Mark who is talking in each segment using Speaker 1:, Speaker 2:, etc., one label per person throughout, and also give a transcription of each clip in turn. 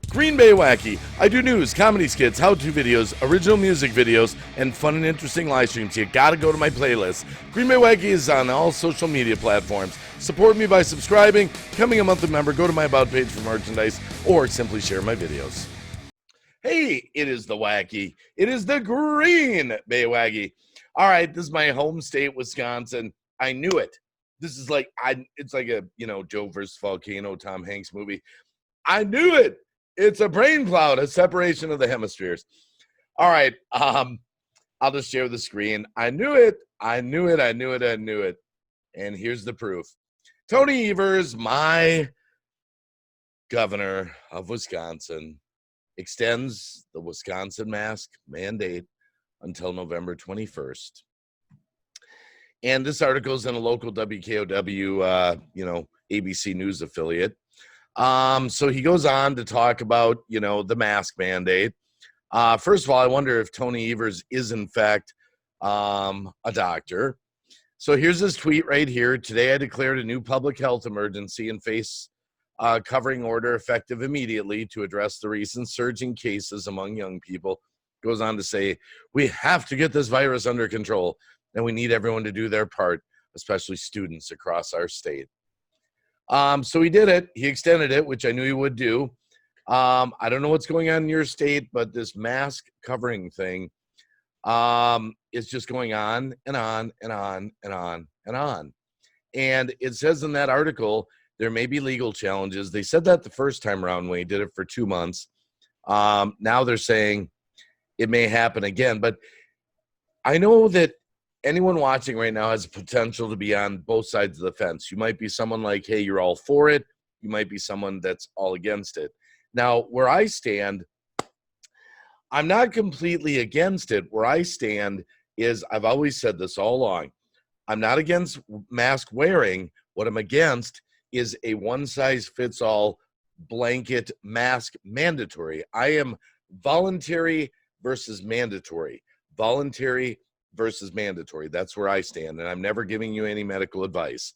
Speaker 1: Green Bay Wacky. I do news, comedy skits, how-to videos, original music videos, and fun and interesting live streams. You gotta go to my playlist. Green Bay Wacky is on all social media platforms. Support me by subscribing, becoming a monthly member, go to my About page for merchandise, or simply share my videos. Hey, it is the Wacky. It is the Green Bay Wacky. All right, this is my home state, Wisconsin. I knew it. This is like it's like a Joe versus Volcano, Tom Hanks movie. I knew it. It's a brain cloud, a separation of the hemispheres. All right, I'll just share the screen. I knew it. I knew it. I knew it. I knew it. And here's the proof. Tony Evers, my governor of Wisconsin, extends the Wisconsin mask mandate until November 21st. And this article is in a local WKOW, ABC News affiliate. So he goes on to talk about, the mask mandate. First of all, I wonder if Tony Evers is in fact a doctor. So here's his tweet right here. Today, I declared a new public health emergency and face covering order effective immediately to address the recent surging cases among young people. Goes on to say, we have to get this virus under control, and we need everyone to do their part, especially students across our state. So he did it. He extended it, which I knew he would do. I don't know what's going on in your state, but this mask covering thing is just going on and on and on and on and on. And it says in that article, there may be legal challenges. They said that the first time around when he did it for 2 months. Now they're saying it may happen again. But I know that anyone watching right now has a potential to be on both sides of the fence. You might be someone like, hey, you're all for it. You might be someone that's all against it. Now, where I stand, I'm not completely against it. Where I stand is, I've always said this all along, I'm not against mask wearing. What I'm against is a one-size-fits-all blanket mask mandatory. I am voluntary versus mandatory. Voluntary versus mandatory. That's where I stand, and I'm never giving you any medical advice.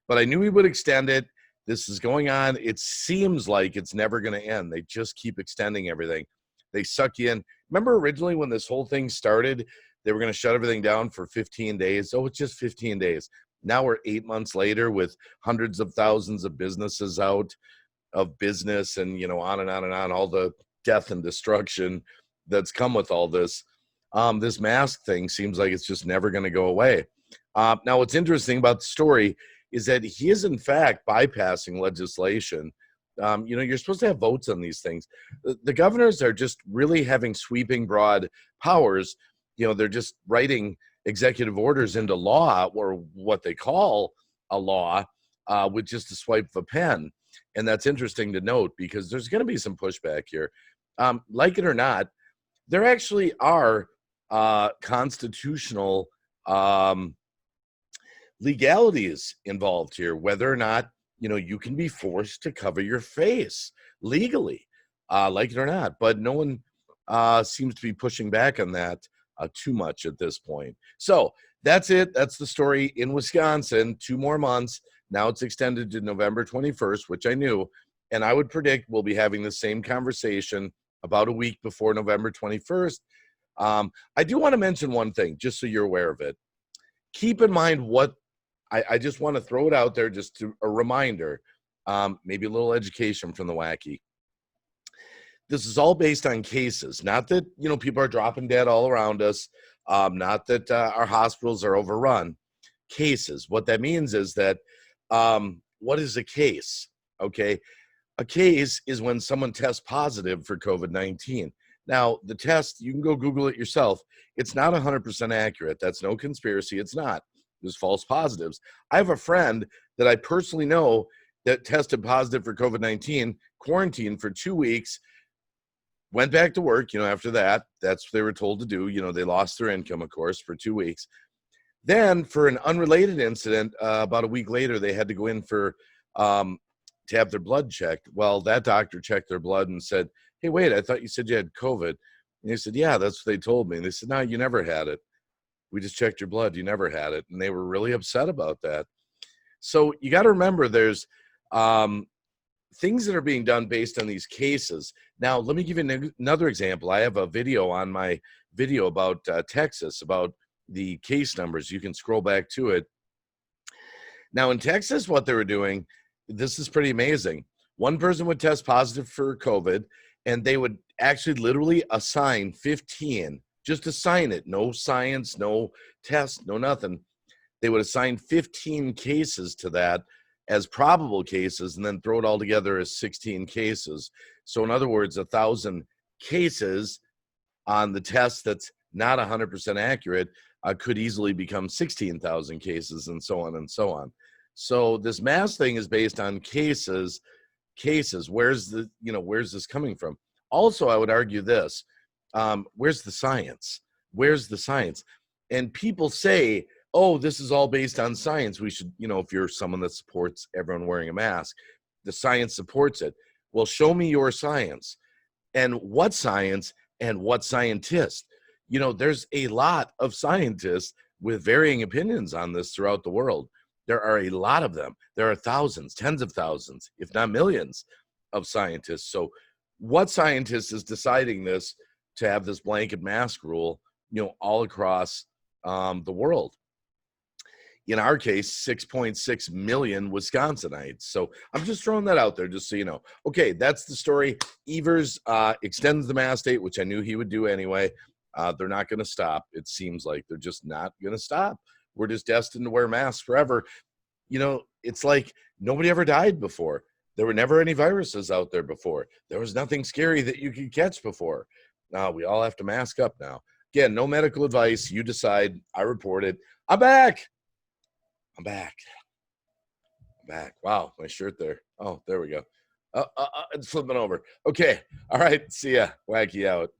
Speaker 1: But I knew he would extend it. This is going on. It seems like it's never going to end. They just keep extending everything. They suck you in. Remember originally when this whole thing started, they were going to shut everything down for 15 days. Oh, it's just 15 days. Now we're 8 months later with hundreds of thousands of businesses out of business and, on and on and on, all the death and destruction that's come with all this. This mask thing seems like it's just never going to go away. Now, what's interesting about the story is that he is, in fact, bypassing legislation. You're supposed to have votes on these things. The governors are just really having sweeping, broad powers. They're just writing executive orders into law, or what they call a law, with just a swipe of a pen. And that's interesting to note because there's going to be some pushback here. Like it or not, there actually are constitutional legalities involved here, whether or not you can be forced to cover your face legally, like it or not. But no one seems to be pushing back on that too much at this point. So that's it. That's the story in Wisconsin. 2 more months. Now it's extended to November 21st, which I knew. And I would predict we'll be having the same conversation about a week before November 21st. I do want to mention one thing, just so you're aware of it. Keep in mind what I just want to throw it out there, just to a reminder, maybe a little education from the Wacky. This is all based on cases, not that, people are dropping dead all around us, not that our hospitals are overrun. Cases. What that means is that, what is a case? Okay. A case is when someone tests positive for COVID-19. Now, the test, you can go Google it yourself. It's not 100% accurate. That's no conspiracy. It's not. There's false positives. I have a friend that I personally know that tested positive for COVID-19, quarantined for 2 weeks, went back to work, after that. That's what they were told to do. They lost their income, of course, for 2 weeks. Then for an unrelated incident, about a week later, they had to go in for to have their blood checked. Well, that doctor checked their blood and said, hey, wait, I thought you said you had COVID. And they said, yeah, that's what they told me. And they said, no, you never had it. We just checked your blood. You never had it. And they were really upset about that. So you got to remember there's things that are being done based on these cases. Now, let me give you another example. I have a video on my video about Texas, about the case numbers. You can scroll back to it. Now, in Texas, what they were doing, this is pretty amazing. One person would test positive for COVID, and they would actually literally assign 15, just assign it, no science, no test, no nothing. They would assign 15 cases to that as probable cases and then throw it all together as 16 cases. So in other words, 1,000 cases on the test that's not 100% accurate could easily become 16,000 cases, and so on and so on. So this mass thing is based on cases. Where's this coming from? Also, I would argue this, where's the science? And people say, oh, this is all based on science. We should, if you're someone that supports everyone wearing a mask, the science supports it. Well, show me your science, and what science, and what scientist. There's a lot of scientists with varying opinions on this throughout the world. There are a lot of them. There are thousands, tens of thousands, if not millions of scientists. So what scientist is deciding this to have this blanket mask rule, all across the world? In our case, 6.6 million Wisconsinites. So I'm just throwing that out there just so you know. Okay, that's the story. Evers extends the mask date, which I knew he would do anyway. They're not going to stop. It seems like they're just not going to stop. We're just destined to wear masks forever. It's like nobody ever died before. There were never any viruses out there before. There was nothing scary that you could catch before. Now we all have to mask up now. Again, no medical advice. You decide. I report it. I'm back. Wow, my shirt there. Oh, there we go. It's flipping over. Okay. All right. See ya. Wacky out.